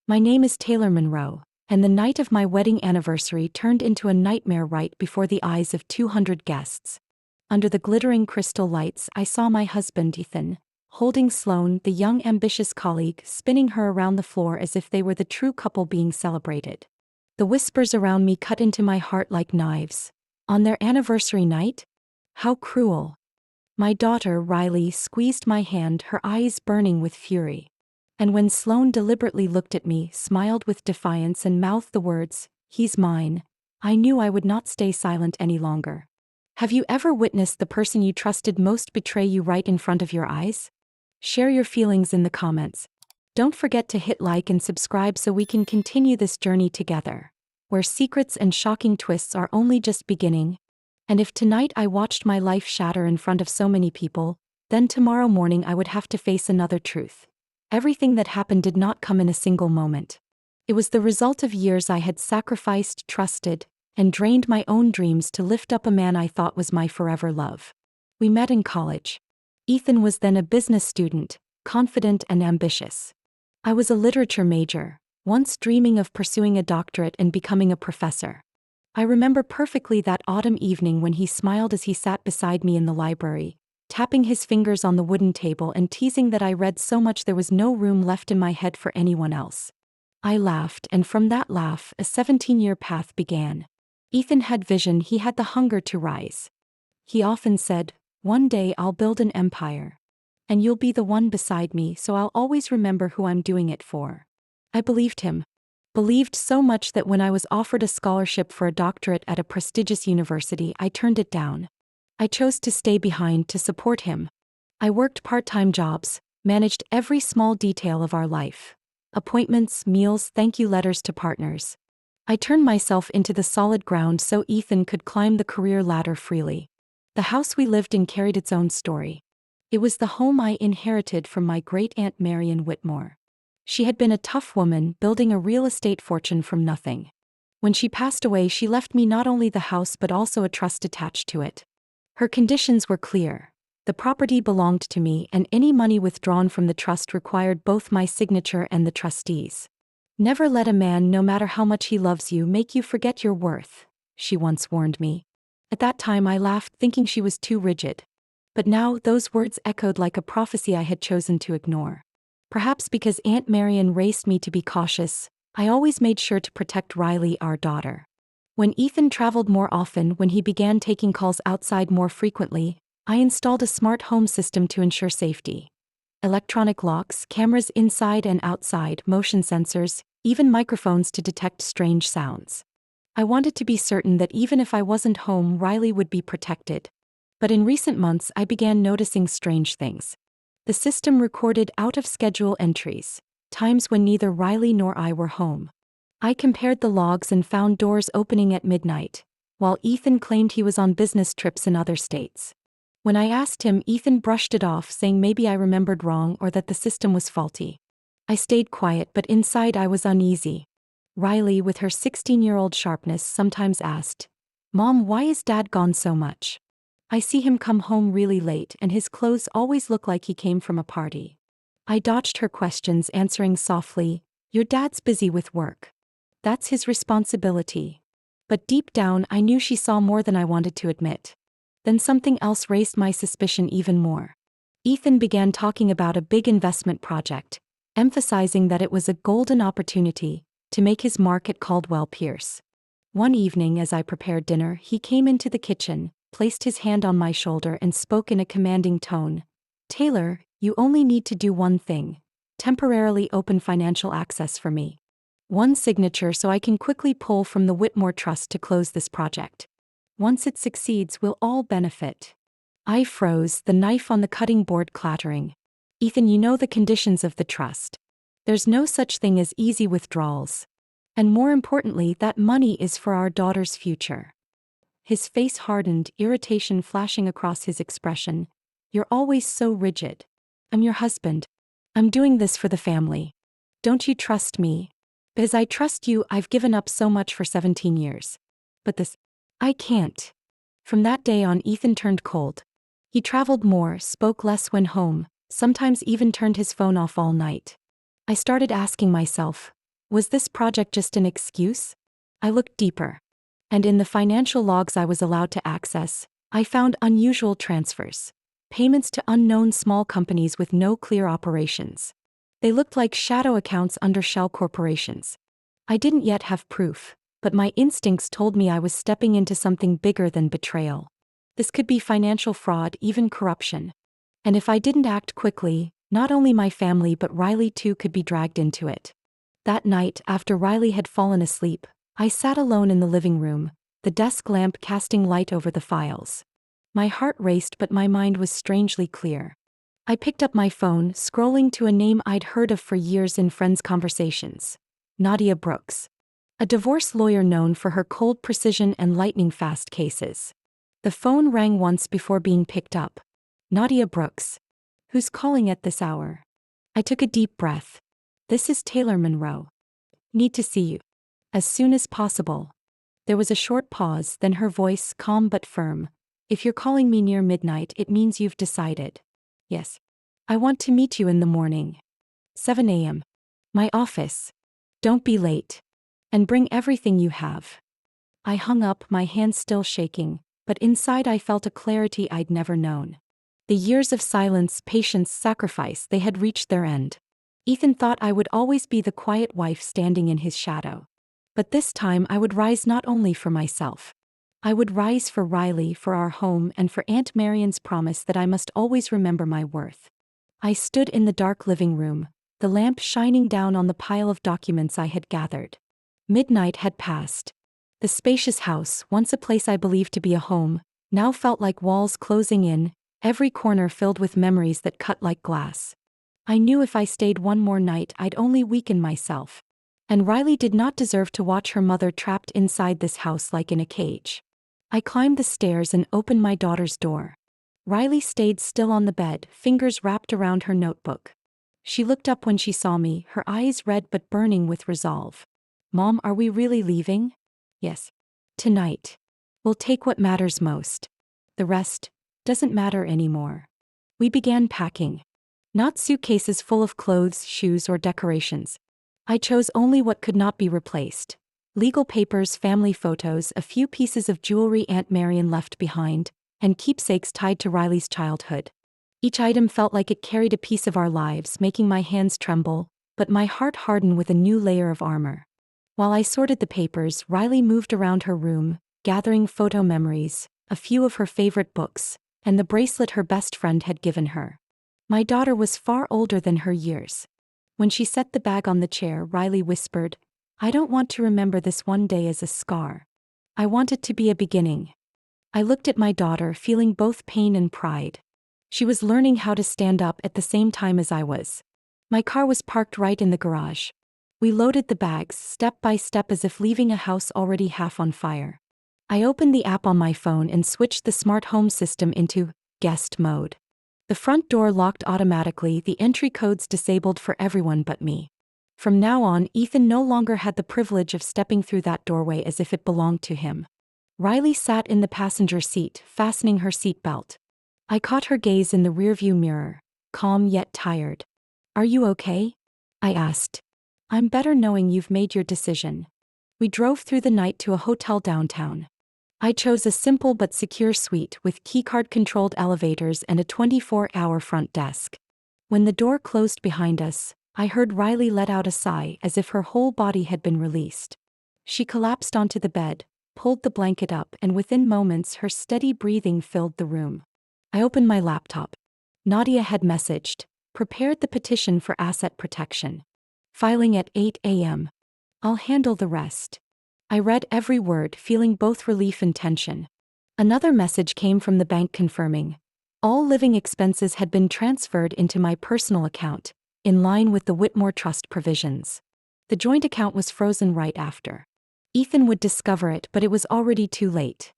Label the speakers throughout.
Speaker 1: My name is Taylor Monroe, and the night of my wedding anniversary turned into a nightmare right before the eyes of 200 guests. Under the glittering crystal lights, I saw my husband, Ethan, holding Sloane, the young ambitious colleague, spinning her around the floor as if they were the true couple being celebrated. The whispers around me cut into my heart like knives. On their anniversary night? How cruel. My daughter, Riley, squeezed my hand, her eyes burning with fury. And when Sloane deliberately looked at me, smiled with defiance and mouthed the words, "He's mine," I knew I would not stay silent any longer. Have you ever witnessed the person you trusted most betray you right in front of your eyes? Share your feelings in the comments. Don't forget to hit like and subscribe so we can continue this journey together, where secrets and shocking twists are only just beginning. And if tonight I watched my life shatter in front of so many people, then tomorrow morning I would have to face another truth. Everything that happened did not come in a single moment. It was the result of years I had sacrificed, trusted, and drained my own dreams to lift up a man I thought was my forever love. We met in college. Ethan was then a business student, confident and ambitious. I was a literature major, once dreaming of pursuing a doctorate and becoming a professor. I remember perfectly that autumn evening when he smiled as he sat beside me in the library, tapping his fingers on the wooden table and teasing that I read so much there was no room left in my head for anyone else. I laughed, and from that laugh, a 17-year path began. Ethan had vision, he had the hunger to rise. He often said, "One day I'll build an empire. And you'll be the one beside me, so I'll always remember who I'm doing it for." I believed him. Believed so much that when I was offered a scholarship for a doctorate at a prestigious university, I turned it down. I chose to stay behind to support him. I worked part-time jobs, managed every small detail of our life. Appointments, meals, thank you letters to partners. I turned myself into the solid ground so Ethan could climb the career ladder freely. The house we lived in carried its own story. It was the home I inherited from my great-aunt Marion Whitmore. She had been a tough woman, building a real estate fortune from nothing. When she passed away, she left me not only the house but also a trust attached to it. Her conditions were clear. The property belonged to me, and any money withdrawn from the trust required both my signature and the trustees'. "Never let a man, no matter how much he loves you, make you forget your worth," she once warned me. At that time I laughed, thinking she was too rigid. But now those words echoed like a prophecy I had chosen to ignore. Perhaps because Aunt Marion raised me to be cautious, I always made sure to protect Riley, our daughter. When Ethan traveled more often, when he began taking calls outside more frequently, I installed a smart home system to ensure safety. Electronic locks, cameras inside and outside, motion sensors, even microphones to detect strange sounds. I wanted to be certain that even if I wasn't home, Riley would be protected. But in recent months, I began noticing strange things. The system recorded out-of-schedule entries, times when neither Riley nor I were home. I compared the logs and found doors opening at midnight, while Ethan claimed he was on business trips in other states. When I asked him, Ethan brushed it off, saying maybe I remembered wrong or that the system was faulty. I stayed quiet, but inside I was uneasy. Riley, with her 16-year-old sharpness, sometimes asked, "Mom, why is Dad gone so much? I see him come home really late and his clothes always look like he came from a party." I dodged her questions, answering softly, "Your dad's busy with work. That's his responsibility." But deep down I knew she saw more than I wanted to admit. Then something else raised my suspicion even more. Ethan began talking about a big investment project, emphasizing that it was a golden opportunity to make his mark at Caldwell Pierce. One evening as I prepared dinner, he came into the kitchen, placed his hand on my shoulder and spoke in a commanding tone. "Taylor, you only need to do one thing. Temporarily open financial access for me. One signature so I can quickly pull from the Whitmore Trust to close this project. Once it succeeds, we'll all benefit." I froze, the knife on the cutting board clattering. "Ethan, you know the conditions of the trust. There's no such thing as easy withdrawals. And more importantly, that money is for our daughter's future." His face hardened, irritation flashing across his expression. "You're always so rigid. I'm your husband. I'm doing this for the family. Don't you trust me?" "Because I trust you, I've given up so much for 17 years. But this, I can't." From that day on, Ethan turned cold. He traveled more, spoke less when home, sometimes even turned his phone off all night. I started asking myself, Was this project just an excuse? I looked deeper. And in the financial logs I was allowed to access, I found unusual transfers. Payments to unknown small companies with no clear operations. They looked like shadow accounts under shell corporations. I didn't yet have proof, but my instincts told me I was stepping into something bigger than betrayal. This could be financial fraud, even corruption. And if I didn't act quickly, not only my family but Riley too could be dragged into it. That night, after Riley had fallen asleep, I sat alone in the living room, the desk lamp casting light over the files. My heart raced but my mind was strangely clear. I picked up my phone, scrolling to a name I'd heard of for years in friends' conversations. Nadia Brooks. A divorce lawyer known for her cold precision and lightning-fast cases. The phone rang once before being picked up. Nadia Brooks. Who's calling at this hour? I took a deep breath. This is Taylor Monroe. Need to see you. As soon as possible. There was a short pause, then her voice, calm but firm. If you're calling me near midnight, it means you've decided. Yes. I want to meet you in the morning. 7 a.m. My office. Don't be late. And bring everything you have. I hung up, my hands still shaking, but inside I felt a clarity I'd never known. The years of silence, patience, sacrifice, they had reached their end. Ethan thought I would always be the quiet wife standing in his shadow. But this time I would rise not only for myself. I would rise for Riley, for our home, and for Aunt Marion's promise that I must always remember my worth. I stood in the dark living room, the lamp shining down on the pile of documents I had gathered. Midnight had passed. The spacious house, once a place I believed to be a home, now felt like walls closing in, every corner filled with memories that cut like glass. I knew if I stayed one more night I'd only weaken myself. And Riley did not deserve to watch her mother trapped inside this house like in a cage. I climbed the stairs and opened my daughter's door. Riley stayed still on the bed, fingers wrapped around her notebook. She looked up when she saw me, her eyes red but burning with resolve. Mom, are we really leaving? Yes. Tonight. We'll take what matters most. The rest doesn't matter anymore. We began packing. Not suitcases full of clothes, shoes, or decorations. I chose only what could not be replaced. Legal papers, family photos, a few pieces of jewelry Aunt Marion left behind, and keepsakes tied to Riley's childhood. Each item felt like it carried a piece of our lives, making my hands tremble, but my heart harden with a new layer of armor. While I sorted the papers, Riley moved around her room, gathering photo memories, a few of her favorite books, and the bracelet her best friend had given her. My daughter was far older than her years. When she set the bag on the chair, Riley whispered, I don't want to remember this one day as a scar. I want it to be a beginning. I looked at my daughter, feeling both pain and pride. She was learning how to stand up at the same time as I was. My car was parked right in the garage. We loaded the bags, step by step, as if leaving a house already half on fire. I opened the app on my phone and switched the smart home system into guest mode. The front door locked automatically, the entry codes disabled for everyone but me. From now on, Ethan no longer had the privilege of stepping through that doorway as if it belonged to him. Riley sat in the passenger seat, fastening her seatbelt. I caught her gaze in the rearview mirror, calm yet tired. Are you okay? I asked. I'm better knowing you've made your decision. We drove through the night to a hotel downtown. I chose a simple but secure suite with keycard-controlled elevators and a 24-hour front desk. When the door closed behind us, I heard Riley let out a sigh as if her whole body had been released. She collapsed onto the bed, pulled the blanket up, and within moments her steady breathing filled the room. I opened my laptop. Nadia had messaged, prepared the petition for asset protection. Filing at 8 a.m. I'll handle the rest. I read every word, feeling both relief and tension. Another message came from the bank confirming all living expenses had been transferred into my personal account, in line with the Whitmore Trust provisions. The joint account was frozen right after. Ethan would discover it, but it was already too late.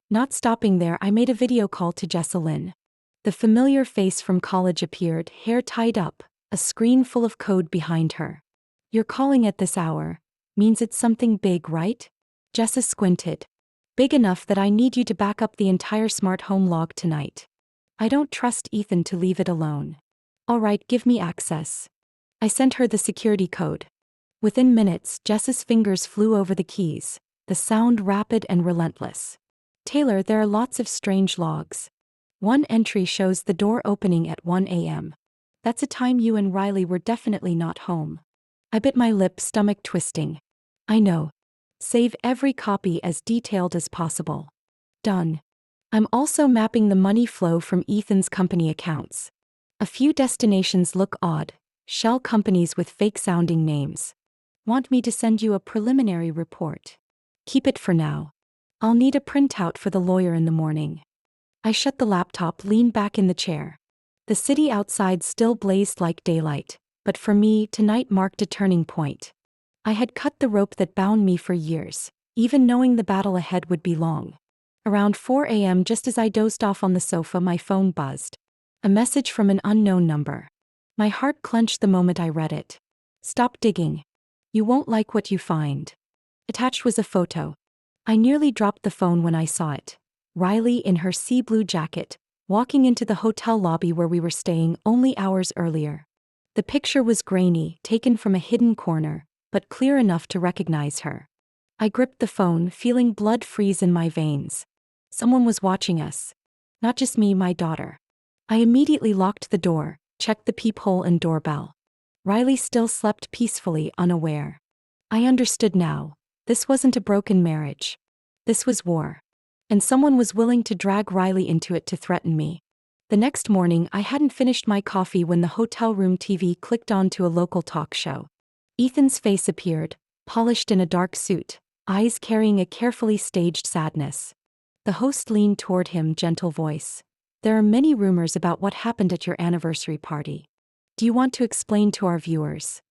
Speaker 1: Not stopping there, I made a video call to Jessalyn. The familiar face from college appeared, hair tied up, a screen full of code behind her. You're calling at this hour. Means it's something big, right? Jessa squinted. Big enough that I need you to back up the entire smart home log tonight. I don't trust Ethan to leave it alone. All right, give me access. I sent her the security code. Within minutes, Jess's fingers flew over the keys, the sound rapid and relentless. Taylor, there are lots of strange logs. One entry shows the door opening at 1 a.m. That's a time you and Riley were definitely not home. I bit my lip, stomach twisting. I know. Save every copy as detailed as possible. Done. I'm also mapping the money flow from Ethan's company accounts. A few destinations look odd, shell companies with fake-sounding names. Want me to send you a preliminary report? Keep it for now. I'll need a printout for the lawyer in the morning. I shut the laptop, leaned back in the chair. The city outside still blazed like daylight, but for me, tonight marked a turning point. I had cut the rope that bound me for years, even knowing the battle ahead would be long. Around 4 a.m., just as I dozed off on the sofa, my phone buzzed. A message from an unknown number. My heart clenched the moment I read it. Stop digging. You won't like what you find. Attached was a photo. I nearly dropped the phone when I saw it. Riley in her sea blue jacket, walking into the hotel lobby where we were staying only hours earlier. The picture was grainy, taken from a hidden corner, but clear enough to recognize her. I gripped the phone, feeling blood freeze in my veins. Someone was watching us. Not just me, my daughter. I immediately locked the door, checked the peephole and doorbell. Riley still slept peacefully, unaware. I understood now. This wasn't a broken marriage. This was war. And someone was willing to drag Riley into it to threaten me. The next morning, I hadn't finished my coffee when the hotel room TV clicked on to a local talk show. Ethan's face appeared, polished in a dark suit, eyes carrying a carefully staged sadness. The host leaned toward him, gentle voice. There are many rumors about what happened at your anniversary party. Do you want to explain to our viewers?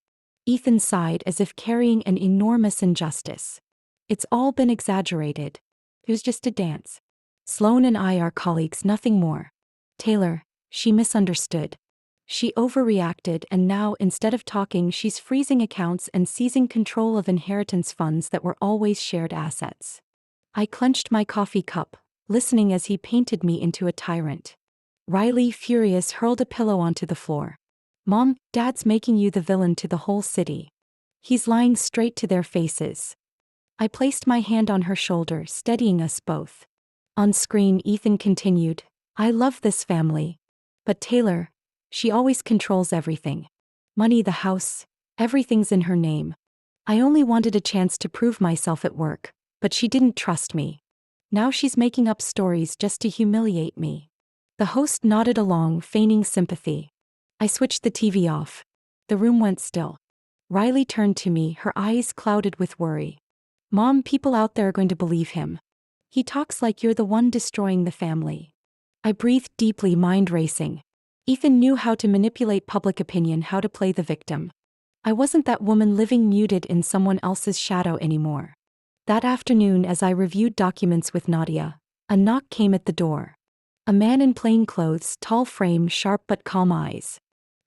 Speaker 1: Ethan sighed as if carrying an enormous injustice. It's all been exaggerated. It was just a dance. Sloan and I are colleagues, nothing more. Taylor, she misunderstood. She overreacted, and now, instead of talking, she's freezing accounts and seizing control of inheritance funds that were always shared assets. I clenched my coffee cup, listening as he painted me into a tyrant. Riley, furious, hurled a pillow onto the floor. Mom, Dad's making you the villain to the whole city. He's lying straight to their faces. I placed my hand on her shoulder, steadying us both. On screen, Ethan continued, I love this family. But Taylor, she always controls everything. Money, the house, everything's in her name. I only wanted a chance to prove myself at work, but she didn't trust me. Now she's making up stories just to humiliate me. The host nodded along, feigning sympathy. I switched the TV off. The room went still. Riley turned to me, her eyes clouded with worry. Mom, people out there are going to believe him. He talks like you're the one destroying the family. I breathed deeply, mind racing. Ethan knew how to manipulate public opinion, how to play the victim. I wasn't that woman living muted in someone else's shadow anymore. That afternoon, as I reviewed documents with Nadia, a knock came at the door. A man in plain clothes, tall frame, sharp but calm eyes.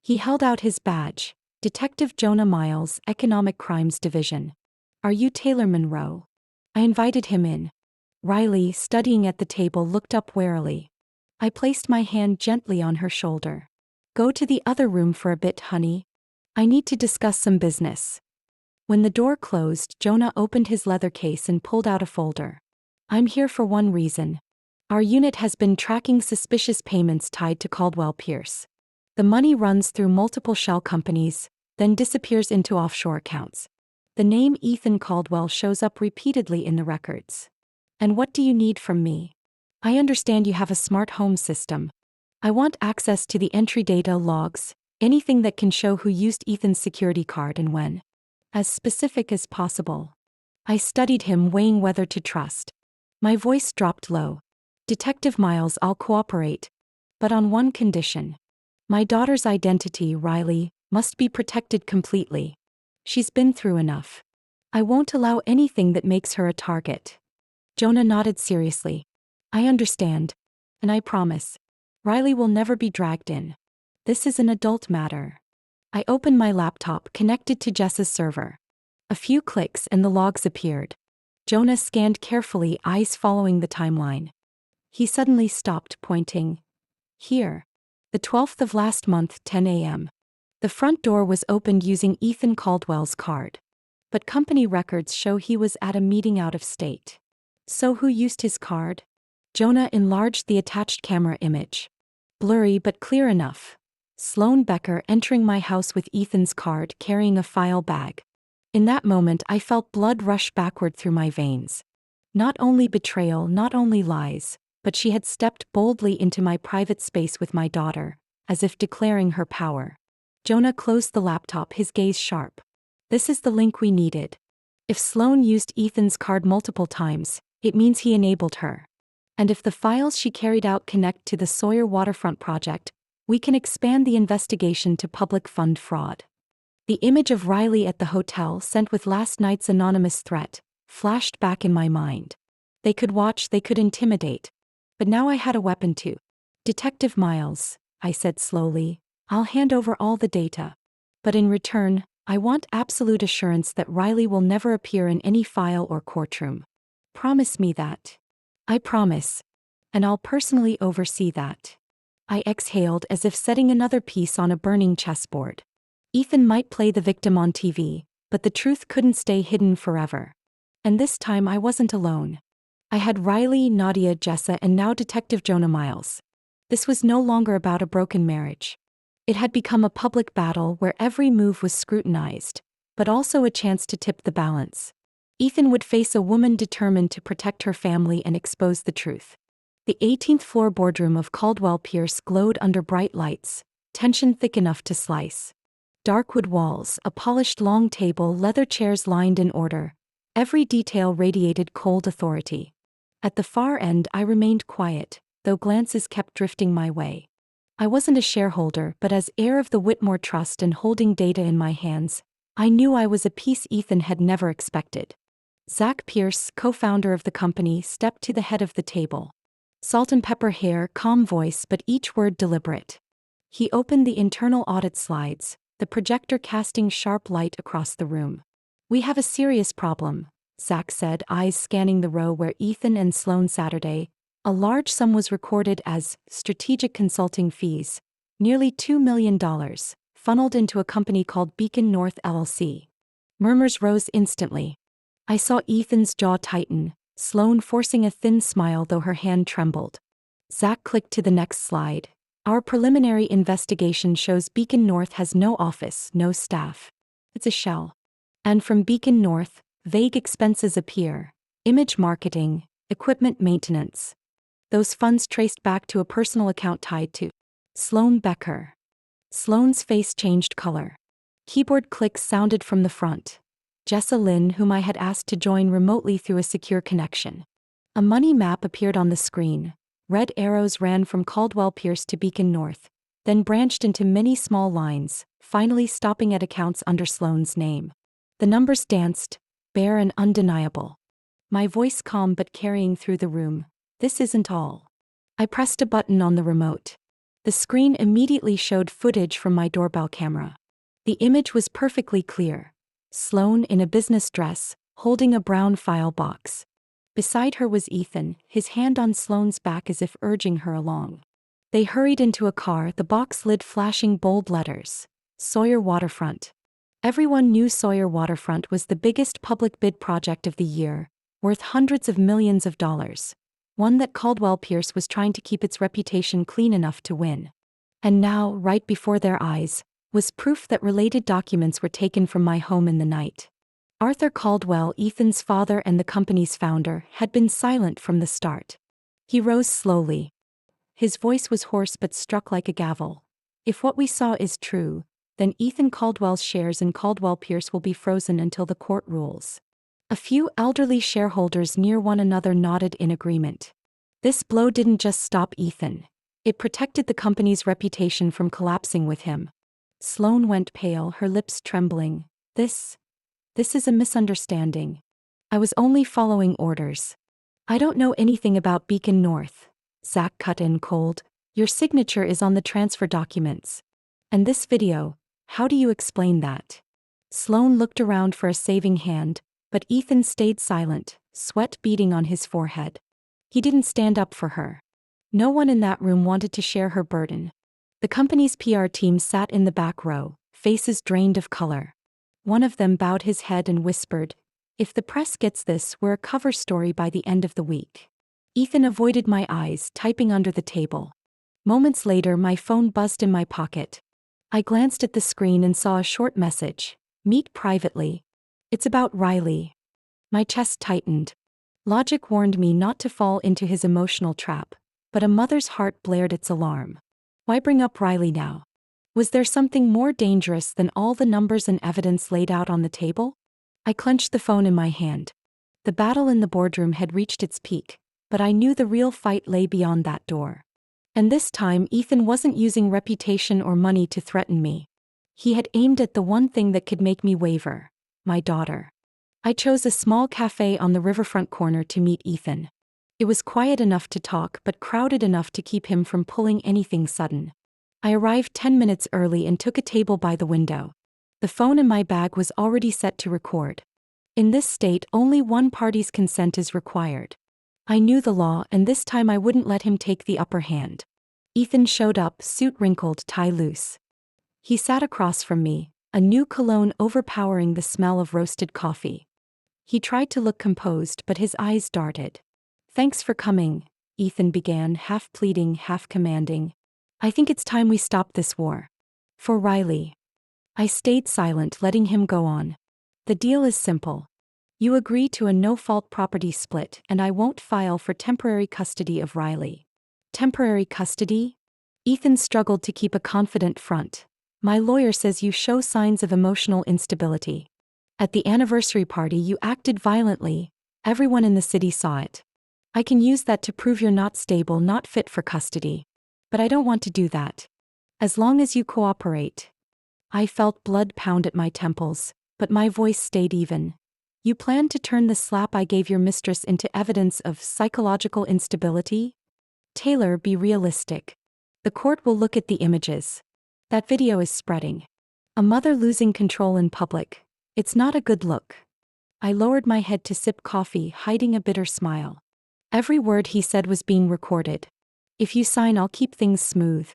Speaker 1: He held out his badge. Detective Jonah Miles, Economic Crimes Division. Are you Taylor Monroe? I invited him in. Riley, studying at the table, looked up warily. I placed my hand gently on her shoulder. Go to the other room for a bit, honey. I need to discuss some business. When the door closed, Jonah opened his leather case and pulled out a folder. I'm here for one reason. Our unit has been tracking suspicious payments tied to Caldwell Pierce. The money runs through multiple shell companies, then disappears into offshore accounts. The name Ethan Caldwell shows up repeatedly in the records. And what do you need from me? I understand you have a smart home system. I want access to the entry data, logs, anything that can show who used Ethan's security card and when. As specific as possible. I studied him, weighing whether to trust. My voice dropped low. Detective Miles, I'll cooperate. But on one condition. My daughter's identity, Riley, must be protected completely. She's been through enough. I won't allow anything that makes her a target. Jonah nodded seriously. I understand. And I promise. Riley will never be dragged in. This is an adult matter. I opened my laptop, connected to Jess's server. A few clicks and the logs appeared. Jonah scanned carefully, eyes following the timeline. He suddenly stopped, pointing. Here. The 12th of last month, 10 a.m. The front door was opened using Ethan Caldwell's card. but company records show he was at a meeting out of state. So who used his card? Jonah enlarged the attached camera image. Blurry but clear enough. Sloane Becker entering my house with Ethan's card carrying a file bag. In that moment I felt blood rush backward through my veins. Not only betrayal, not only lies, but she had stepped boldly into my private space with my daughter, as if declaring her power. Jonah closed the laptop, his gaze sharp. This is the link we needed. If Sloane used Ethan's card multiple times, it means he enabled her. And if the files she carried out connect to the Sawyer waterfront project, we can expand the investigation to public fund fraud. The image of Riley at the hotel sent with last night's anonymous threat flashed back in my mind. They could watch, they could intimidate. But now I had a weapon too. Detective Miles, I said slowly, I'll hand over all the data. But in return, I want absolute assurance that Riley will never appear in any file or courtroom. Promise me that. I promise. And I'll personally oversee that. I exhaled as if setting another piece on a burning chessboard. Ethan might play the victim on TV, but the truth couldn't stay hidden forever. And this time I wasn't alone. I had Riley, Nadia, Jessa, and now Detective Jonah Miles. This was no longer about a broken marriage. It had become a public battle where every move was scrutinized, but also a chance to tip the balance. Ethan would face a woman determined to protect her family and expose the truth. The 18th floor boardroom of Caldwell Pierce glowed under bright lights, tension thick enough to slice. Dark wood walls, a polished long table, leather chairs lined in order. Every detail radiated cold authority. At the far end I remained quiet, though glances kept drifting my way. I wasn't a shareholder, but as heir of the Whitmore Trust and holding data in my hands, I knew I was a piece Ethan had never expected. Zach Pierce, co-founder of the company, stepped to the head of the table. Salt and pepper hair, calm voice, but each word deliberate. He opened the internal audit slides, the projector casting sharp light across the room. We have a serious problem, Zach said, eyes scanning the row where Ethan and Sloane Saturday. A large sum was recorded as strategic consulting fees, nearly $2 million, funneled into a company called Beacon North LLC. Murmurs rose instantly. I saw Ethan's jaw tighten, Sloane forcing a thin smile though her hand trembled. Zach clicked to the next slide. Our preliminary investigation shows Beacon North has no office, no staff. It's a shell. And from Beacon North, vague expenses appear. Image marketing, equipment maintenance. Those funds traced back to a personal account tied to Sloane Becker. Sloane's face changed color. Keyboard clicks sounded from the front. Jessa Lynn, whom I had asked to join remotely through a secure connection. A money map appeared on the screen. Red arrows ran from Caldwell Pierce to Beacon North, then branched into many small lines, finally stopping at accounts under Sloane's name. The numbers danced, bare and undeniable. My voice calm but carrying through the room. This isn't all. I pressed a button on the remote. The screen immediately showed footage from my doorbell camera. The image was perfectly clear. Sloane in a business dress, holding a brown file box. Beside her was Ethan, his hand on Sloane's back as if urging her along. They hurried into a car, the box lid flashing bold letters. Sawyer Waterfront. Everyone knew Sawyer Waterfront was the biggest public bid project of the year, worth hundreds of millions of dollars. One that Caldwell Pierce was trying to keep its reputation clean enough to win. And now, right before their eyes, was proof that related documents were taken from my home in the night. Arthur Caldwell, Ethan's father and the company's founder, had been silent from the start. He rose slowly. His voice was hoarse but struck like a gavel. If what we saw is true, then Ethan Caldwell's shares in Caldwell Pierce will be frozen until the court rules. A few elderly shareholders near one another nodded in agreement. This blow didn't just stop Ethan. It protected the company's reputation from collapsing with him. Sloane went pale, her lips trembling. This is a misunderstanding. I was only following orders. I don't know anything about Beacon North. Zach cut in cold. Your signature is on the transfer documents. And this video, how do you explain that? Sloane looked around for a saving hand, but Ethan stayed silent, sweat beading on his forehead. He didn't stand up for her. No one in that room wanted to share her burden. The company's PR team sat in the back row, faces drained of color. One of them bowed his head and whispered, "If the press gets this, we're a cover story by the end of the week." Ethan avoided my eyes, typing under the table. Moments later, my phone buzzed in my pocket. I glanced at the screen and saw a short message. "Meet privately." "It's about Riley." My chest tightened. Logic warned me not to fall into his emotional trap, but a mother's heart blared its alarm. Why bring up Riley now? Was there something more dangerous than all the numbers and evidence laid out on the table? I clenched the phone in my hand. The battle in the boardroom had reached its peak, but I knew the real fight lay beyond that door. And this time Ethan wasn't using reputation or money to threaten me. He had aimed at the one thing that could make me waver: my daughter. I chose a small cafe on the riverfront corner to meet Ethan. It was quiet enough to talk but crowded enough to keep him from pulling anything sudden. I arrived 10 minutes early and took a table by the window. The phone in my bag was already set to record. In this state, only one party's consent is required. I knew the law, and this time I wouldn't let him take the upper hand. Ethan showed up, suit wrinkled, tie loose. He sat across from me, a new cologne overpowering the smell of roasted coffee. He tried to look composed, but his eyes darted. "Thanks for coming," Ethan began, half pleading, half commanding. "I think it's time we stop this war. For Riley." I stayed silent, letting him go on. "The deal is simple. You agree to a no-fault property split, and I won't file for temporary custody of Riley." "Temporary custody?" Ethan struggled to keep a confident front. "My lawyer says you show signs of emotional instability. At the anniversary party you acted violently. Everyone in the city saw it. I can use that to prove you're not stable, not fit for custody. But I don't want to do that. As long as you cooperate." I felt blood pound at my temples, but my voice stayed even. "You plan to turn the slap I gave your mistress into evidence of psychological instability? Taylor, be realistic. The court will look at the images. That video is spreading. A mother losing control in public. It's not a good look." I lowered my head to sip coffee, hiding a bitter smile. Every word he said was being recorded. "If you sign, I'll keep things smooth.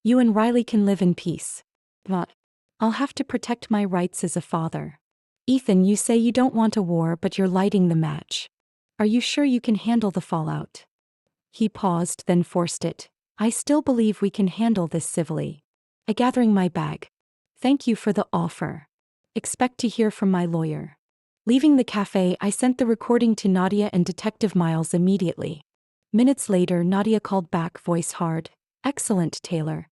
Speaker 1: You and Riley can live in peace. But I'll have to protect my rights as a father." "Ethan, you say you don't want a war, but you're lighting the match. Are you sure you can handle the fallout?" He paused, then forced it. "I still believe we can handle this civilly." I gathering my bag. "Thank you for the offer. Expect to hear from my lawyer." Leaving the cafe, I sent the recording to Nadia and Detective Miles immediately. Minutes later, Nadia called back, voice hard. "Excellent, Taylor.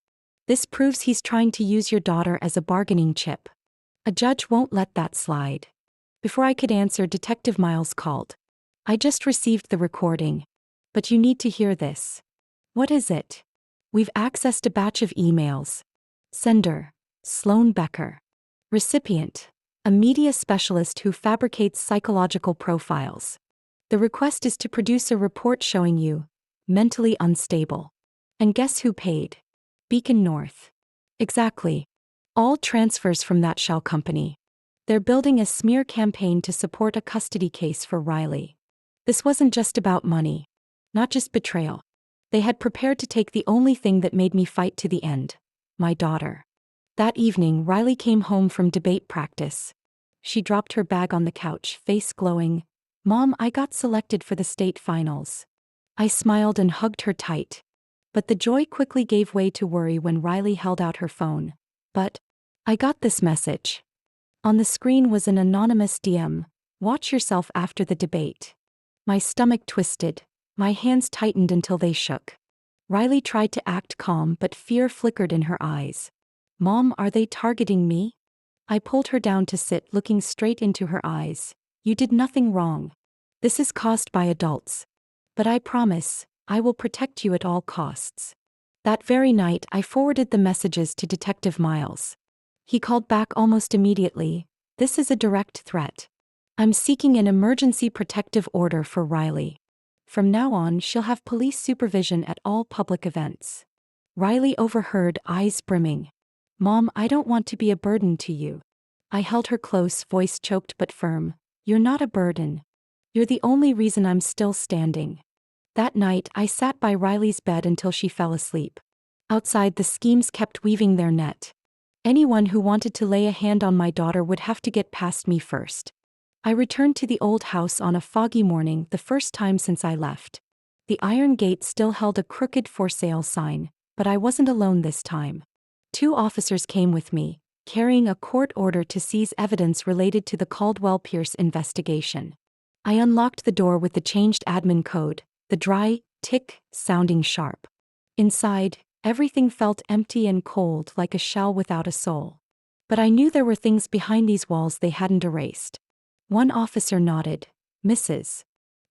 Speaker 1: This proves he's trying to use your daughter as a bargaining chip. A judge won't let that slide." Before I could answer, Detective Miles called. "I just received the recording. But you need to hear this." "What is it?" "We've accessed a batch of emails. Sender: Sloan Becker. Recipient: a media specialist who fabricates psychological profiles. The request is to produce a report showing you mentally unstable. And guess who paid? Beacon North." "Exactly. All transfers from that shell company. They're building a smear campaign to support a custody case for Riley. This wasn't just about money. Not just betrayal. They had prepared to take the only thing that made me fight to the end: my daughter." That evening, Riley came home from debate practice. She dropped her bag on the couch, face glowing. "Mom, I got selected for the state finals." I smiled and hugged her tight. But the joy quickly gave way to worry when Riley held out her phone. "But I got this message." On the screen was an anonymous DM. "Watch yourself after the debate." My stomach twisted. My hands tightened until they shook. Riley tried to act calm, but fear flickered in her eyes. "Mom, are they targeting me?" I pulled her down to sit, looking straight into her eyes. "You did nothing wrong. This is caused by adults. But I promise, I will protect you at all costs." That very night, I forwarded the messages to Detective Miles. He called back almost immediately. "This is a direct threat. I'm seeking an emergency protective order for Riley. From now on, she'll have police supervision at all public events." Riley overheard, eyes brimming. "Mom, I don't want to be a burden to you." I held her close, voice choked but firm. "You're not a burden. You're the only reason I'm still standing." That night, I sat by Riley's bed until she fell asleep. Outside, the schemes kept weaving their net. Anyone who wanted to lay a hand on my daughter would have to get past me first. I returned to the old house on a foggy morning, the first time since I left. The iron gate still held a crooked for sale sign, but I wasn't alone this time. 2 officers came with me, carrying a court order to seize evidence related to the Caldwell-Pierce investigation. I unlocked the door with the changed admin code, the dry, tick, sounding sharp. Inside, everything felt empty and cold, like a shell without a soul. But I knew there were things behind these walls they hadn't erased. One officer nodded. "Mrs.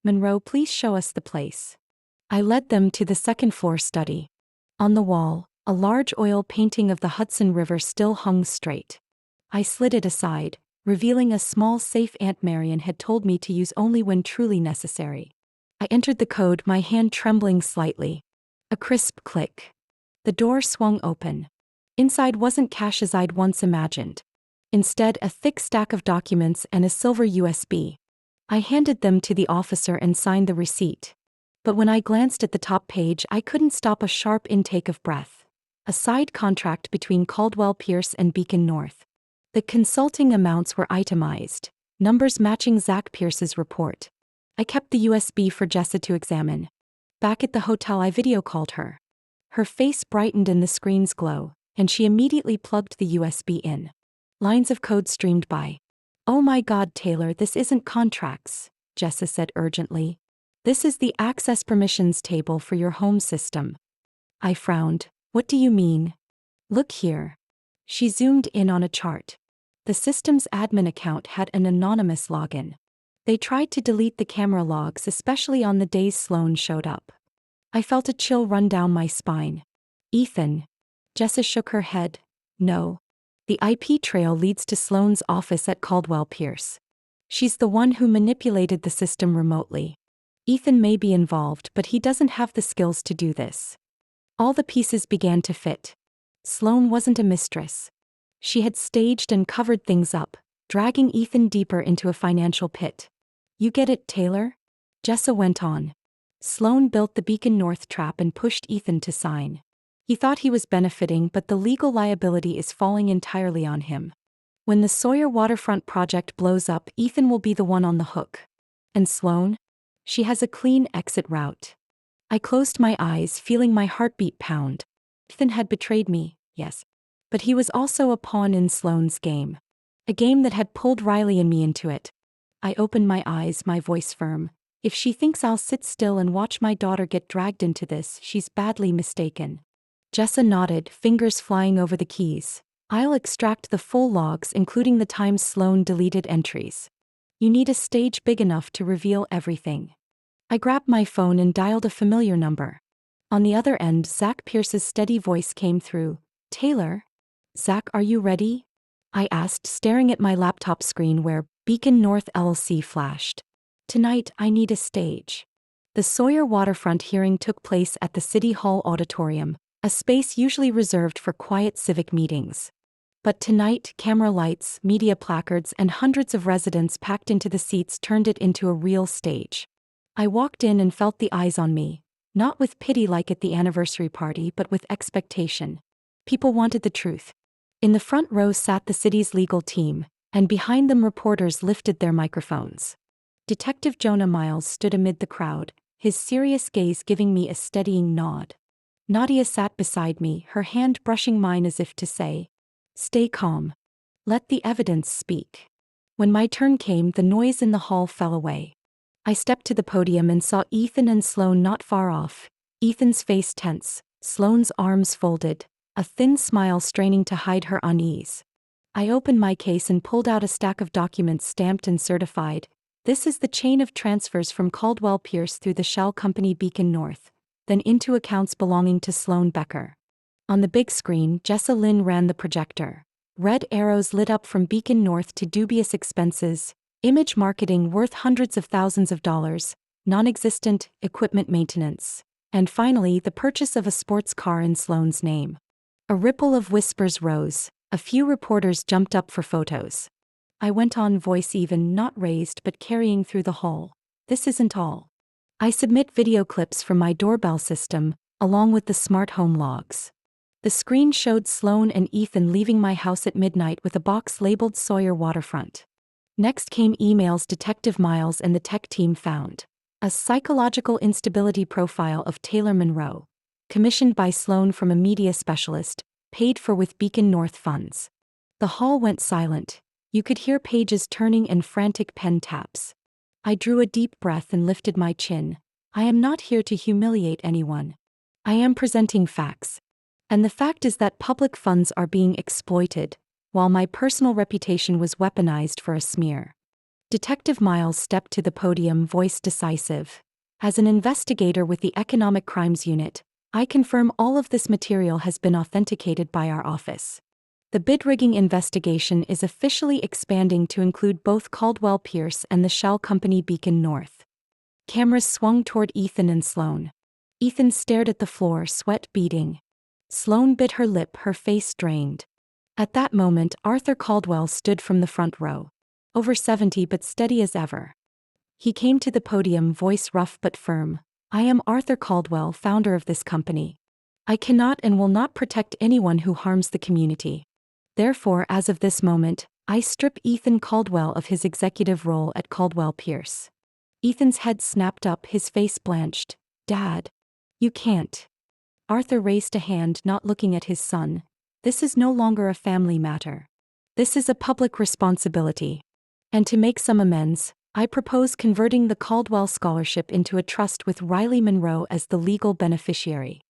Speaker 1: Monroe, please show us the place." I led them to the second-floor study. On the wall, a large oil painting of the Hudson River still hung straight. I slid it aside, revealing a small safe Aunt Marian had told me to use only when truly necessary. I entered the code, my hand trembling slightly. A crisp click. The door swung open. Inside wasn't cash as I'd once imagined. Instead, a thick stack of documents and a silver USB. I handed them to the officer and signed the receipt. But when I glanced at the top page, I couldn't stop a sharp intake of breath. A side contract between Caldwell-Pierce and Beacon North. The consulting amounts were itemized, numbers matching Zach Pierce's report. I kept the USB for Jessa to examine. Back at the hotel, I video called her. Her face brightened in the screen's glow, and she immediately plugged the USB in. Lines of code streamed by. "Oh my God, Taylor, this isn't contracts," Jessa said urgently. "This is the access permissions table for your home system." I frowned. "What do you mean?" "Look here." She zoomed in on a chart. The system's admin account had an anonymous login. They tried to delete the camera logs, especially on the days Sloan showed up. I felt a chill run down my spine. "Ethan." Jessa shook her head. "No. The IP trail leads to Sloan's office at Caldwell-Pierce. She's the one who manipulated the system remotely. Ethan may be involved, but he doesn't have the skills to do this." All the pieces began to fit. Sloan wasn't a mistress. She had staged and covered things up, dragging Ethan deeper into a financial pit. "You get it, Taylor?" Jessa went on. "Sloan built the Beacon North trap and pushed Ethan to sign. He thought he was benefiting, but the legal liability is falling entirely on him. When the Sawyer waterfront project blows up, Ethan will be the one on the hook. And Sloan? She has a clean exit route." I closed my eyes, feeling my heartbeat pound. Ethan had betrayed me, yes. But he was also a pawn in Sloan's game. A game that had pulled Riley and me into it. I opened my eyes, my voice firm. If she thinks I'll sit still and watch my daughter get dragged into this, she's badly mistaken. Jessa nodded, fingers flying over the keys. "I'll extract the full logs, including the times Sloan deleted entries. You need a stage big enough to reveal everything." I grabbed my phone and dialed a familiar number. On the other end, Zach Pierce's steady voice came through. "Taylor?" "Zach, are you ready?" I asked, staring at my laptop screen where Beacon North LLC flashed. "Tonight, I need a stage." The Sawyer waterfront hearing took place at the City Hall Auditorium, a space usually reserved for quiet civic meetings. But tonight, camera lights, media placards, and hundreds of residents packed into the seats turned it into a real stage. I walked in and felt the eyes on me, not with pity like at the anniversary party, but with expectation. People wanted the truth. In the front row sat the city's legal team, and behind them reporters lifted their microphones. Detective Jonah Miles stood amid the crowd, his serious gaze giving me a steadying nod. Nadia sat beside me, her hand brushing mine as if to say, "Stay calm. Let the evidence speak." When my turn came, the noise in the hall fell away. I stepped to the podium and saw Ethan and Sloan not far off, Ethan's face tense, Sloan's arms folded, a thin smile straining to hide her unease. I opened my case and pulled out a stack of documents stamped and certified. "This is the chain of transfers from Caldwell-Pierce through the shell company Beacon North, then into accounts belonging to Sloan Becker." On the big screen, Jessa Lynn ran the projector. Red arrows lit up from Beacon North to dubious expenses, image marketing worth hundreds of thousands of dollars, non-existent equipment maintenance, and finally the purchase of a sports car in Sloan's name. A ripple of whispers rose. A few reporters jumped up for photos. I went on, voice even, not raised but carrying through the hall. "This isn't all. I submit video clips from my doorbell system, along with the smart home logs. The screen showed Sloane and Ethan leaving my house at midnight with a box labeled Sawyer Waterfront. Next came emails Detective Miles and the tech team found. A psychological instability profile of Taylor Monroe, commissioned by Sloane from a media specialist, paid for with Beacon North funds. The hall went silent. You could hear pages turning and frantic pen taps. I drew a deep breath and lifted my chin. I am not here to humiliate anyone. I am presenting facts. And the fact is that public funds are being exploited, while my personal reputation was weaponized for a smear. Detective Miles stepped to the podium, voice decisive. As an investigator with the Economic Crimes Unit, I confirm all of this material has been authenticated by our office. The bid rigging investigation is officially expanding to include both Caldwell Pierce and the shell company Beacon North. Cameras swung toward Ethan and Sloane. Ethan stared at the floor, sweat beading. Sloane bit her lip, her face drained. At that moment, Arthur Caldwell stood from the front row. Over 70 but steady as ever. He came to the podium, voice rough but firm. I am Arthur Caldwell, founder of this company. I cannot and will not protect anyone who harms the community. Therefore, as of this moment, I strip Ethan Caldwell of his executive role at Caldwell Pierce. Ethan's head snapped up, his face blanched. Dad. You can't. Arthur raised a hand, not looking at his son. This is no longer a family matter. This is a public responsibility. And to make some amends, I propose converting the Caldwell Scholarship into a trust with Riley Monroe as the legal beneficiary.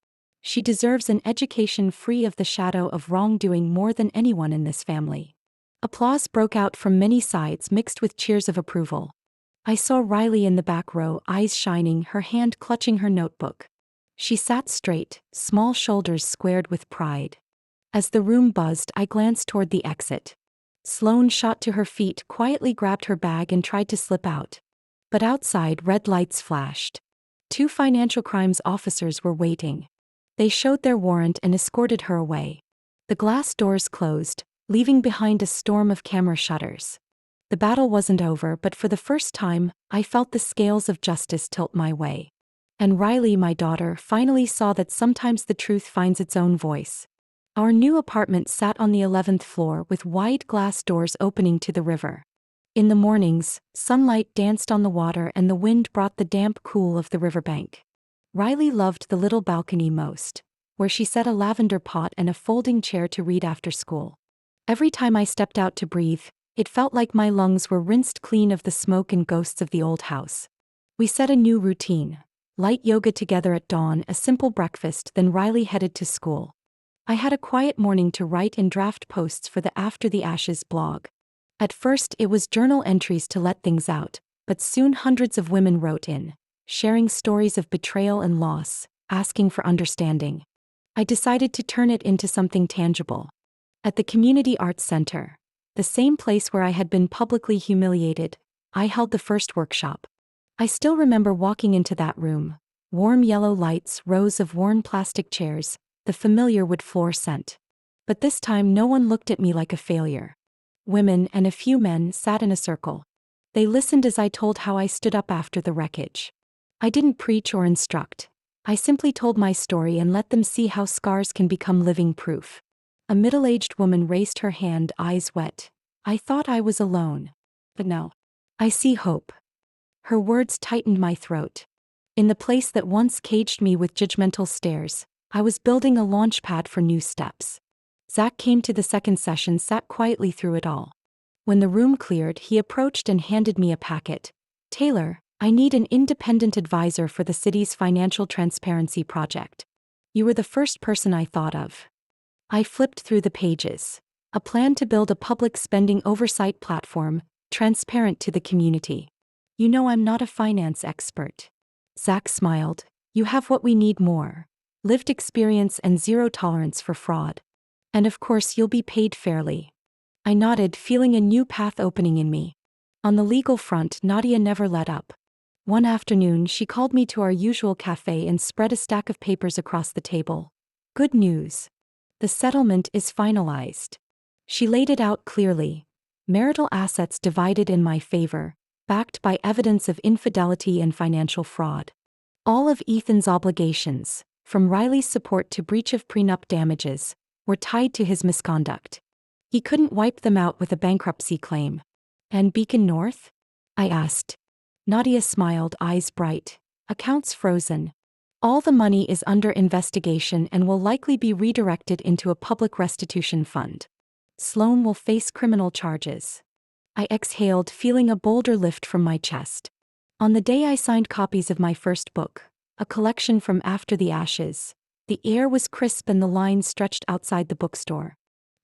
Speaker 1: She deserves an education free of the shadow of wrongdoing more than anyone in this family. Applause broke out from many sides, mixed with cheers of approval. I saw Riley in the back row, eyes shining, her hand clutching her notebook. She sat straight, small shoulders squared with pride. As the room buzzed, I glanced toward the exit. Sloane shot to her feet, quietly grabbed her bag and tried to slip out. But outside, red lights flashed. 2 financial crimes officers were waiting. They showed their warrant and escorted her away. The glass doors closed, leaving behind a storm of camera shutters. The battle wasn't over, but for the first time, I felt the scales of justice tilt my way. And Riley, my daughter, finally saw that sometimes the truth finds its own voice. Our new apartment sat on the 11th floor with wide glass doors opening to the river. In the mornings, sunlight danced on the water and the wind brought the damp cool of the riverbank. Riley loved the little balcony most, where she set a lavender pot and a folding chair to read after school. Every time I stepped out to breathe, it felt like my lungs were rinsed clean of the smoke and ghosts of the old house. We set a new routine. Light yoga together at dawn, a simple breakfast, then Riley headed to school. I had a quiet morning to write and draft posts for the After the Ashes blog. At first it was journal entries to let things out, but soon hundreds of women wrote in, sharing stories of betrayal and loss, asking for understanding. I decided to turn it into something tangible. At the Community Arts Center, the same place where I had been publicly humiliated, I held the first workshop. I still remember walking into that room. Warm yellow lights, rows of worn plastic chairs, the familiar wood floor scent. But this time no one looked at me like a failure. Women and a few men sat in a circle. They listened as I told how I stood up after the wreckage. I didn't preach or instruct. I simply told my story and let them see how scars can become living proof. A middle-aged woman raised her hand, eyes wet. I thought I was alone. But no. I see hope. Her words tightened my throat. In the place that once caged me with judgmental stares, I was building a launch pad for new steps. Zach came to the second session, sat quietly through it all. When the room cleared, he approached and handed me a packet. Taylor, I need an independent advisor for the city's financial transparency project. You were the first person I thought of. I flipped through the pages. A plan to build a public spending oversight platform, transparent to the community. You know I'm not a finance expert. Zach smiled. You have what we need more. Lived experience and zero tolerance for fraud. And of course you'll be paid fairly. I nodded, feeling a new path opening in me. On the legal front, Nadia never let up. One afternoon she called me to our usual cafe and spread a stack of papers across the table. Good news. The settlement is finalized. She laid it out clearly. Marital assets divided in my favor, backed by evidence of infidelity and financial fraud. All of Ethan's obligations, from Riley's support to breach of prenup damages, were tied to his misconduct. He couldn't wipe them out with a bankruptcy claim. And Beacon North? I asked. Nadia smiled, eyes bright. Accounts frozen. All the money is under investigation and will likely be redirected into a public restitution fund. Sloan will face criminal charges. I exhaled, feeling a boulder lift from my chest. On the day I signed copies of my first book, a collection from After the Ashes, the air was crisp and the lines stretched outside the bookstore.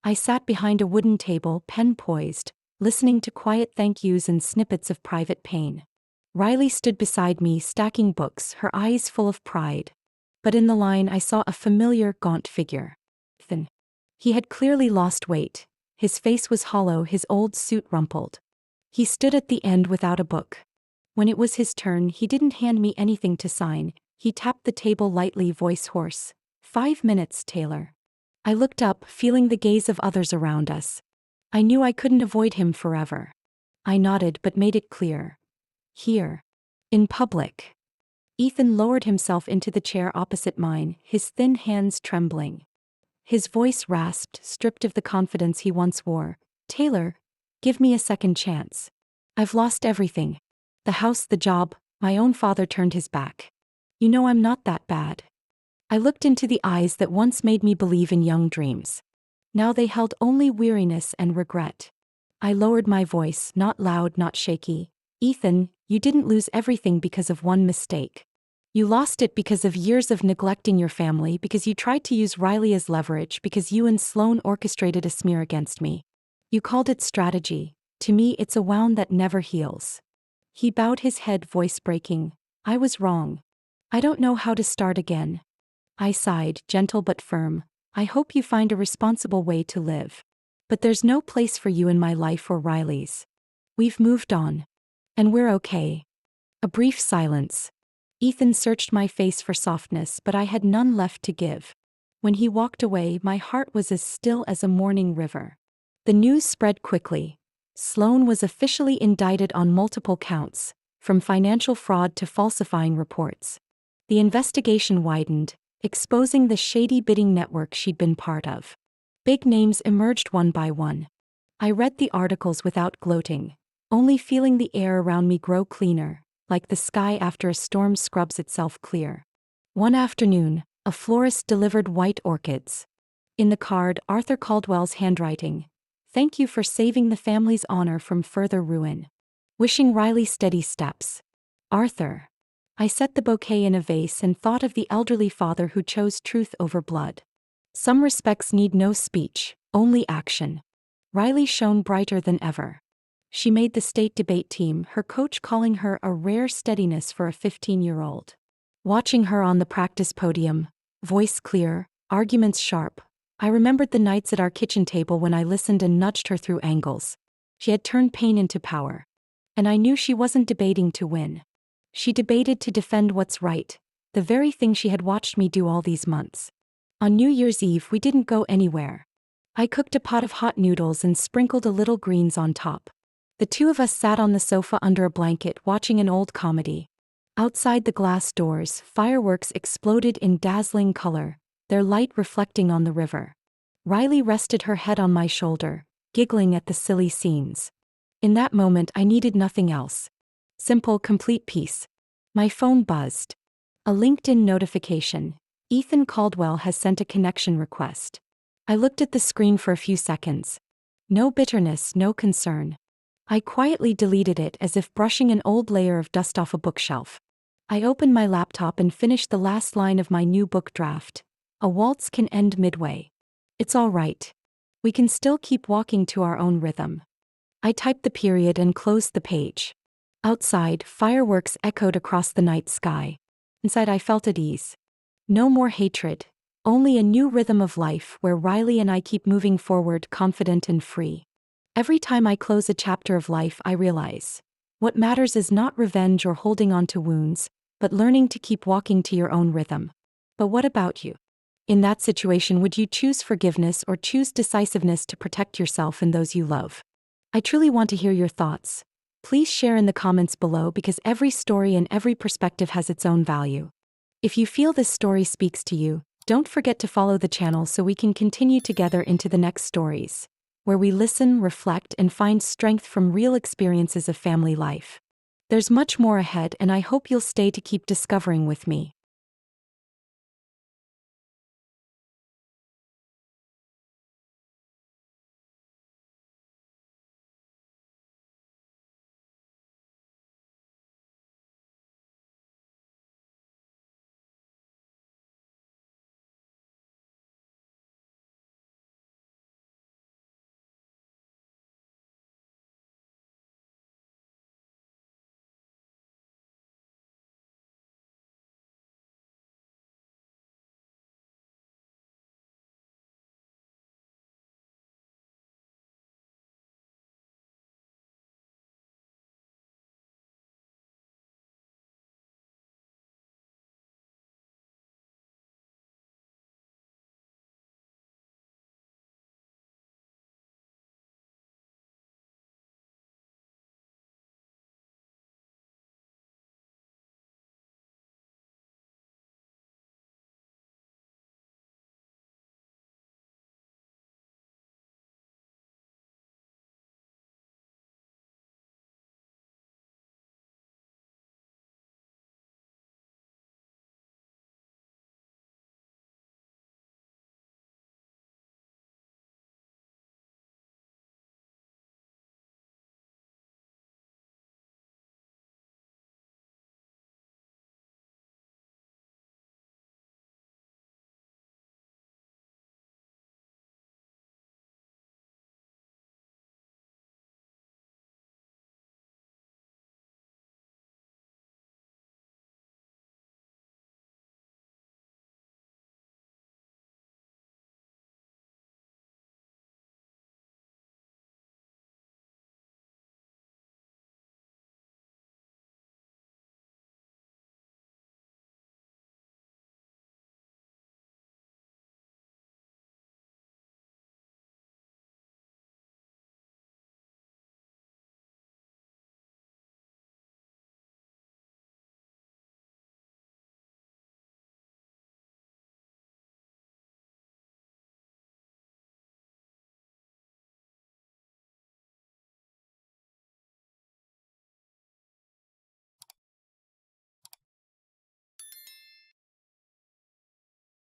Speaker 1: I sat behind a wooden table, pen poised, listening to quiet thank yous and snippets of private pain. Riley stood beside me, stacking books, her eyes full of pride. But in the line I saw a familiar, gaunt figure. Thin. He had clearly lost weight. His face was hollow, his old suit rumpled. He stood at the end without a book. When it was his turn, he didn't hand me anything to sign. He tapped the table lightly, voice hoarse. 5 minutes, Taylor. I looked up, feeling the gaze of others around us. I knew I couldn't avoid him forever. I nodded but made it clear. Here. In public. Ethan lowered himself into the chair opposite mine, his thin hands trembling. His voice rasped, stripped of the confidence he once wore. Taylor, give me a second chance. I've lost everything. The house, the job, my own father turned his back. You know I'm not that bad. I looked into the eyes that once made me believe in young dreams. Now they held only weariness and regret. I lowered my voice, not loud, not shaky. Ethan, you didn't lose everything because of one mistake. You lost it because of years of neglecting your family, because you tried to use Riley as leverage, because you and Sloan orchestrated a smear against me. You called it strategy. To me, it's a wound that never heals. He bowed his head, voice breaking. I was wrong. I don't know how to start again. I sighed, gentle but firm. I hope you find a responsible way to live. But there's no place for you in my life or Riley's. We've moved on. And we're okay. A brief silence. Ethan searched my face for softness, but I had none left to give. When he walked away, my heart was as still as a morning river. The news spread quickly. Sloan was officially indicted on multiple counts, from financial fraud to falsifying reports. The investigation widened, exposing the shady bidding network she'd been part of. Big names emerged one by one. I read the articles without gloating, only feeling the air around me grow cleaner, like the sky after a storm scrubs itself clear. One afternoon, a florist delivered white orchids. In the card, Arthur Caldwell's handwriting. Thank you for saving the family's honor from further ruin. Wishing Riley steady steps. Arthur. I set the bouquet in a vase and thought of the elderly father who chose truth over blood. Some respects need no speech, only action. Riley shone brighter than ever. She made the state debate team, her coach calling her a rare steadiness for a 15-year-old. Watching her on the practice podium, voice clear, arguments sharp, I remembered the nights at our kitchen table when I listened and nudged her through angles. She had turned pain into power. And I knew she wasn't debating to win. She debated to defend what's right, the very thing she had watched me do all these months. On New Year's Eve, we didn't go anywhere. I cooked a pot of hot noodles and sprinkled a little greens on top. The two of us sat on the sofa under a blanket watching an old comedy. Outside the glass doors, fireworks exploded in dazzling color, their light reflecting on the river. Riley rested her head on my shoulder, giggling at the silly scenes. In that moment I needed nothing else. Simple, complete peace. My phone buzzed. A LinkedIn notification. Ethan Caldwell has sent a connection request. I looked at the screen for a few seconds. No bitterness, no concern. I quietly deleted it as if brushing an old layer of dust off a bookshelf. I opened my laptop and finished the last line of my new book draft. A waltz can end midway. It's all right. We can still keep walking to our own rhythm. I typed the period and closed the page. Outside, fireworks echoed across the night sky. Inside, I felt at ease. No more hatred, only a new rhythm of life where Riley and I keep moving forward, confident and free. Every time I close a chapter of life, I realize what matters is not revenge or holding on to wounds, but learning to keep walking to your own rhythm. But what about you? In that situation, would you choose forgiveness or choose decisiveness to protect yourself and those you love? I truly want to hear your thoughts. Please share in the comments below because every story and every perspective has its own value. If you feel this story speaks to you, don't forget to follow the channel so we can continue together into the next stories, where we listen, reflect, and find strength from real experiences of family life. There's much more ahead, and I hope you'll stay to keep discovering with me.